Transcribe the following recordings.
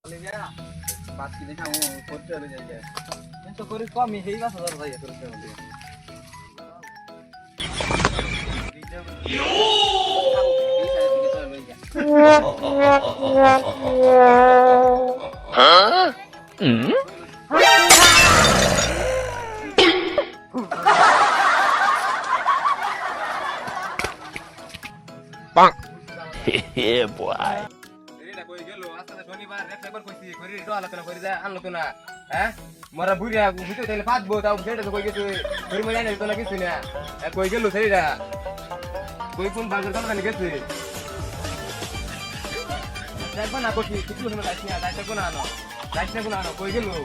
Olivia, baat kita kamu foto aja ya. Ini tuh kuris kok mihai lah saudara saya terus Olivia. Hah? Bang. Yeah, boy. Mara buria butuh tele fat bo tahu beda koi gitu beri mana itu lagi sini ya koi gelo seri dah koi pun bagar kan gitu saya pun aku sih itu sama tasnya pun ano koi gelo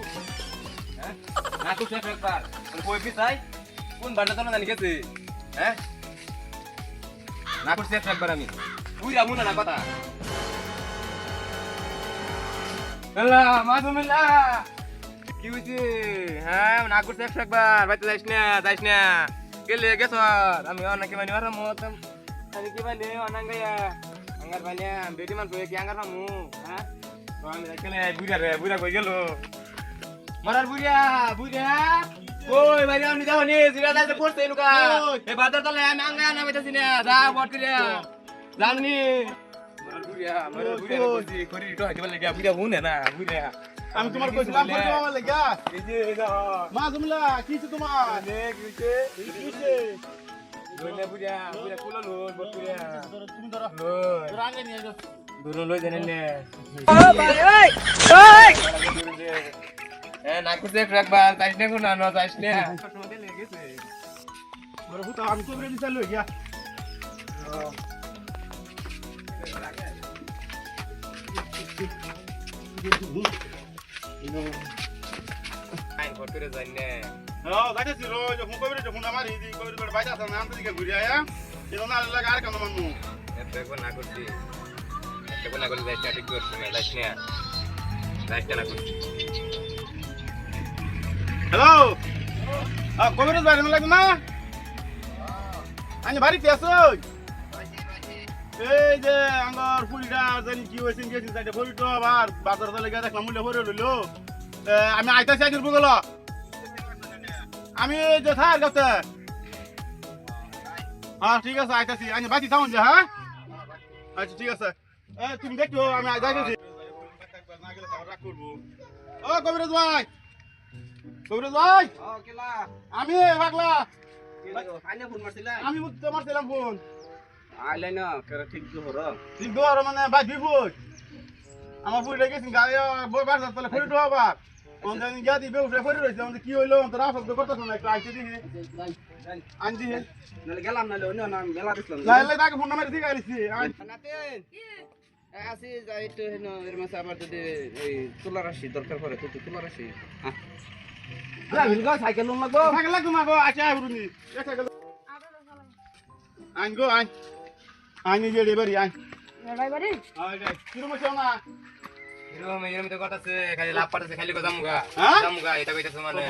aku saya prepar koi pisai pun bagar kan gitu aku saya prepar ini buria muna nak kata Alah, masumillah. Kiuci, nakur sek bar, baca daisnya. Kele gesor, ami orang kemana orang mau tem, ani kemana orang gaya, anggar banyak, bedi man proyek anggar kamu, Kami kele buria kau gelo. Marar buria. Woi, bari orang jauh nih, sudah ada support saya luka. Badar tu lah, anggar nama itu sini, dah buat dia. Jangan nih. Marar buria kori itu aja lagi buria hune na buria. আমি তোমার কইছি কাম করতে আমার লাগা এই যে এটা মা জুমলা কিছে তোমার কিছে লইলে বুড়া কুলা লোন বুড়া তুমি ধরো লই রাঙ্গে নিয়ে যাও দূর লই দেন নে ও ভাই ওই না করতে একবার তাইছ না কোন না তাইছ না সময় লেগে গেছে বড় হুতা আমি তো রেডি চালু হই গিয়া আইন করতে যাইনে গাছে ছিল যখন কইরে যখন আমার এই কইরে বাইরে আসা নাম থেকে ঘুরে আয়া এর না লাগা আর কেন মানমু এতে কোন না করছি এতে কোন না করলে যাইছ ঠিক করছ না যাইছ না করছি হ্যালো কইরে বাইরে না লাগবে না আনি বাড়িতে আসো এই যে আঙ্গর ফুলটা জানি কি হইছে গেছি সাইডে ফুলটো আবার বাজার চলে গিয়ে দেখলাম মুলে ভরে লইলো আমি আইতাছি আজের বুগল আমি যে থার গাতে ঠিক আছে আইতাছি আমি বাতি থাউন যে হ্যাঁ আচ্ছা ঠিক আছে তুমি দেখো আমি যাইতেছি না গেলে তাও রাগ করব কবিরাজ ভাই কেলা আমি পাগলা আইনে ফোন মারছিলা আমি তোমার দিলাম ফোন আইলে না করে ঠিক জোহর ঠিক দোয়ার মানে ভাই বিপুল আমার ফুল গেছি গায়ে বাজার তলে ফুল আবার অনলাইন গিয়া দিবে উঠে ফুল রইছে আমাদের কি হইলো তোরা শব্দ করতেছ না একটু আইতে দিহি আনজি হে নালে গেলাম নালে অন্য নাম মেলা দিছিলাম লাইলে তাকে ফোন নাম্বার ঠিক আইছি নাতেন আসি যাই তো হেন এর মাসে আবার যদি এই তুলা রাশি দরকার পড়ে তো তুলা রাশি হ্যাঁ সাইকেল লোন লাগবো সাইকেল লাগবো মাগো আচ্ছা আইবুনি সাইকেল আইন গো আইন আইন যে রেবারি আইন রেবারি আই যাই কিরম আছে না এরকম এরকম তো কথা আছে খালি লাভ পাঠাছে খালি কথা জামুগা এটা কইতাছ মানে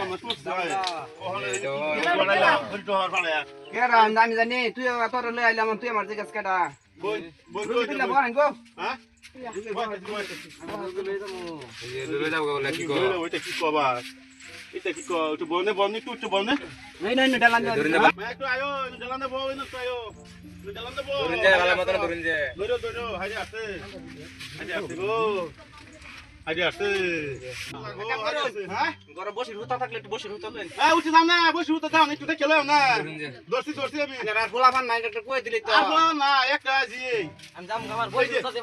কেরা আমি জানি তুই তোর লই আইলাম তুই আমার জিজ্ঞাসা কেডা বই তুই লাগবো আইন গো হ্যাঁ লই যাও বলে কি গো ওইটা কি কবা এটা কি কো একটু বনে বনে একটু বনে নাই নাই ডালান দে ধরে মা একটু আয়ো ডালান দে বউ না তো আয়ো ডালান দে বউ ধরে যা ভালো মত ধরে যা ধরো হাই আছে গো হাই আছে হ্যাঁ ঘরে বসে হুতা থাকলে একটু বসে হুতা দেন উঠে যাও না বসে উঠে যাও একটু দেখে লও না দর্শি আমি আর ফুলা পান নাই একটা কই দিলি তো আর না একটা জি আমি যাম আমার বই হুতা দে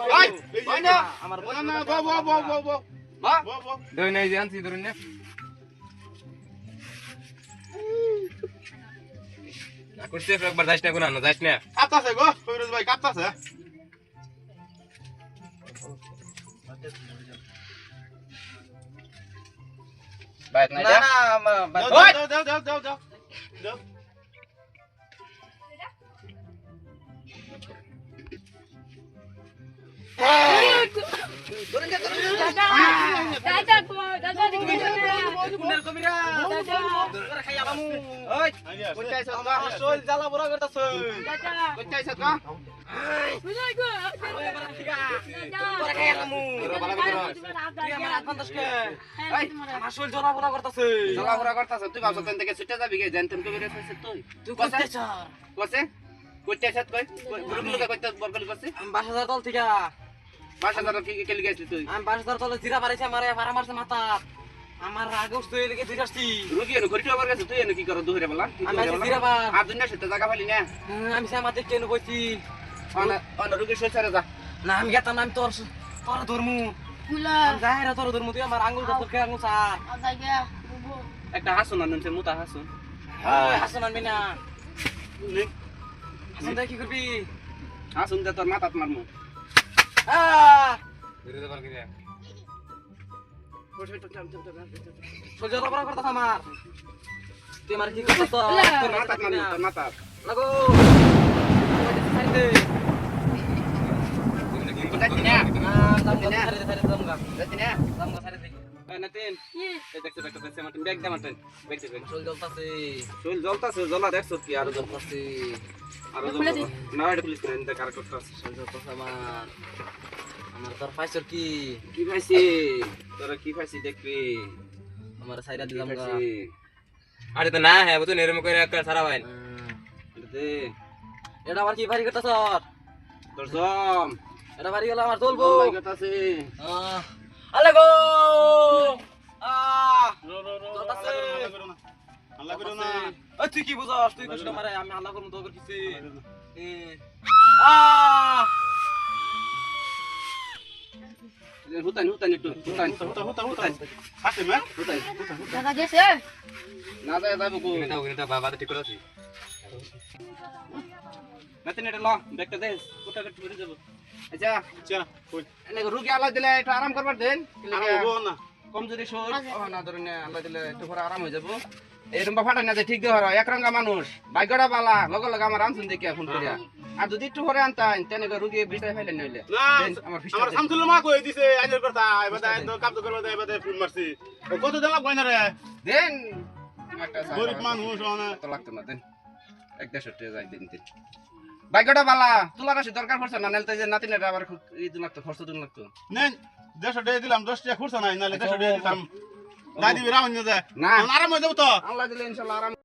ভাই না আমার না বউ হ্যাঁ বউ দই নাই জানছি ধরুন না করতে একবার যাইস না কোন না যাইস না কাটতাছে গো কবিরাজ ভাই কাটতাছে বাইক না না যাও দাদা দাদা কুনাল কবিরা দাদা করে খাইয়া বামু ওই কোথায় আইছ গো আমার শরীর জ্বালা পোড়া করতেছে কোথায় আইছ গো তোরা খাই আলামু তোরা বালা করে তুই আমার হাত বান্ধাস কে এই আমার শরীর জ্বলা করতেছে জ্বালাপোড়া করতাছ তুই ভাবছ তেন থেকে ছুটে যাবি গে জানতেন কবে রে কইছিস তুই তুই করতে চাস কইছে কোথায় আইছ কই গ্রুপ লোকে কইতে বরকলি করছিস আমি ২২,০০০ তল থেকে বাসা ধর কি কেলি গেছিস তুই আমি ২২,০০০ তলে জিরা বাড়াইছে মারে মারা মারছে মাথা আমার রাগ উঠছে এদিকে ধীরে আসছি রুগী এনে ঘুরতে আবার গেছিস তুই এনে কি করো দুহরে বলা আমি আছি জিরাবার আর দুনিয়া সেটা জায়গা পালি না আমি সে আমাদের ট্রেনে বইছি অন রুগী সইছারে যা না আমি গেতাম না আমি তোর ধর্মু আমি যাই রে তোর ধর্মু তুই আমার আঙ্গুল তোর কে আঙ্গুল চার একটা হাসুন আনছে মুতা হাসুন হাসন আনবি না হাসন দেখ কি করবি হাসুন দে তোর মাথাত মারমু বিরোধ বার করে সহ্য করা করতাস আমার তুই আমার কি করতাস তোর মাথাত মারমু তোর মাথাত লাগো ছাড়ি দে যাচ্ছি না ছাড়ি দে দমগা যাচ্ছি না দমগা ছাড়ি দে এই নাতিন এই দেখছ একটা দেখছ মাটিন ব্যাগ দে মাটিন ব্যাগ দে শরীর জ্বলতাছে শরীর জ্বলতাছে জ্বলা দেখছ কি আর জ্বলতাছে আরো জ্বলতা না এটা পুলিশ করে নিতে কার করতাছ শরীর জ্বলতাছে আমার তোর পাইছর কি কি খাইছি তোরা কি খাইছি দেখবি আমার সাইরা দিলাম গা আরে তো না হ্যাঁ বুঝুন এরকম করে একটা সারা ভাই দে এটা আবার কি ভারী করতাছ তোর জম এটা ভারী গেল আমার চলবো লাগতাছে আলে গো জ্বলতাছে আল্লাহ করো না তুই কি বুঝাস তুই কষ্ট মারে আমি আল্লাহ করব তো কিছু হুতান হুতান একটু হুতান হুতা হাতে মে হুতান টাকা গেছে না যায় যাবো কো এটা বাবা ঠিক করে আছে নাতিন এটা ল ব্যাগটা দে কোটা কাট করে যাব আচ্ছা চল কই এনে রুগী আল্লাহ দিলে একটু আরাম করবার দেন আর হবো না কমজোরি শরীর না ধরেন না আল্লাহ দিলে একটু পরে আরাম হয়ে যাবো এরকম ফাটাই না যে ঠিক দেওয়ার একরঙ্গা মানুষ ভাগ্যটা বালা লগে লগে আমার আনছুন দেখি ফোন করিয়া আর যদি একটু পরে আনতাম তেনেকে রুগী বিটাই ফেলেন নইলে না আমার আমার শামসুল মা কই দিছে আইনের কথা এবারে তো কাম তো করব এবারে ফোন মারছি কত দিন লাগবে না রে দেন গরিব মানুষ না তো লাগতো না দেন 1.5 যাই দিন দিন ভাগ্যটা বালা তোলার আসি দরকার পড়ছে না নাইলে যে নাতিনের আবার ই দিন লাগতো খরচ দিন লাগতো নেন 150 টাকা দিলাম 10 টাকা খুরসা নাই নালে 150 টাকা দিতাম দাদি রাউন না না আরাম হয়ে যাবো তো আল্লাহ দিলে ইনশাআল্লাহ আরাম